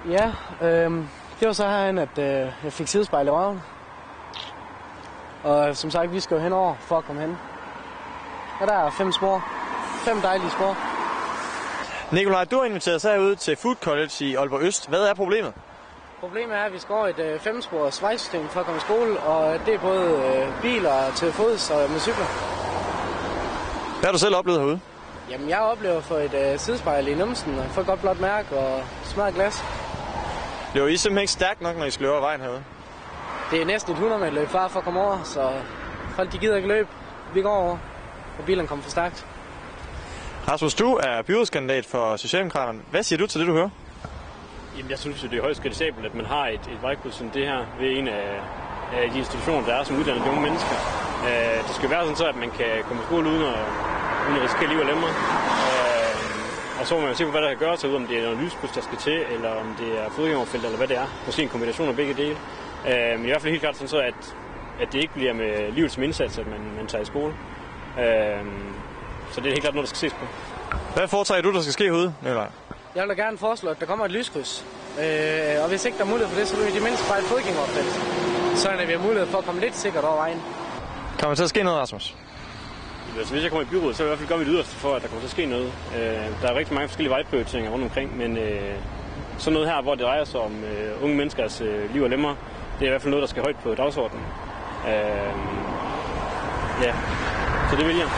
Ja, det var så herhen, at jeg fik sidespejl i røven. Og som sagt, vi skal jo henover for at komme hen. Og der er 5 spor. 5 dejlige spor. Nikolaj, du har inviteret os herud til Food College i Aalborg Øst. Hvad er problemet? Problemet er, at vi skal over et 5-spors vejsystem for at komme i skole, og det er både biler til fods og med cykler. Hvad har du selv oplevet herude? Jamen, jeg oplever at få et sidespejl i numsen, og få et godt blåt mærke og smadret glas. Løber I simpelthen ikke stærkt nok, når I skal løbe over vejen herude? Det er næsten et 100 meter løb for at komme over, så folk de gider ikke løbe. Vi går over, og bilerne kommer for stærkt. Rasmus, du er byrådskandidat for Socialdemokraterne. Hvad siger du til det, du hører? Jamen, jeg synes, det er højst kritisabelt, at man har et vejkryds som det her ved en af de institutioner, der er som uddannet unge mennesker. Det skal være sådan så, at man kan komme i skole uden at risikere liv og lemmer. Og så må man se på, hvad der kan gøre sig ud, om det er noget lyskryds, der skal til, eller om det er fodgængerfelt, eller hvad det er. Måske en kombination af begge dele. Men i hvert fald helt klart sådan så, at det ikke bliver med livet som indsats, at man tager i skole. Så det er helt klart noget, der skal ses på. Hvad foretager du, der skal ske herude, Nikolaj? Jeg vil da gerne foreslå, at der kommer et lyskryds. Og hvis ikke der er mulighed for det, så vil vi de mindste bare et fodgængerfelt. Sådan at vi har mulighed for at komme lidt sikkert over vejen. Kommer til at ske noget, Rasmus? Altså, hvis jeg kommer i byrådet, så vil jeg i hvert fald gøre mit yderste for, at der kommer til at ske noget. Der er rigtig mange forskellige vejprioriteringer rundt omkring, men sådan noget her, hvor det drejer sig om unge menneskers liv og lemmer, det er i hvert fald noget, der skal højt på dagsordenen. Ja, så det vil jeg.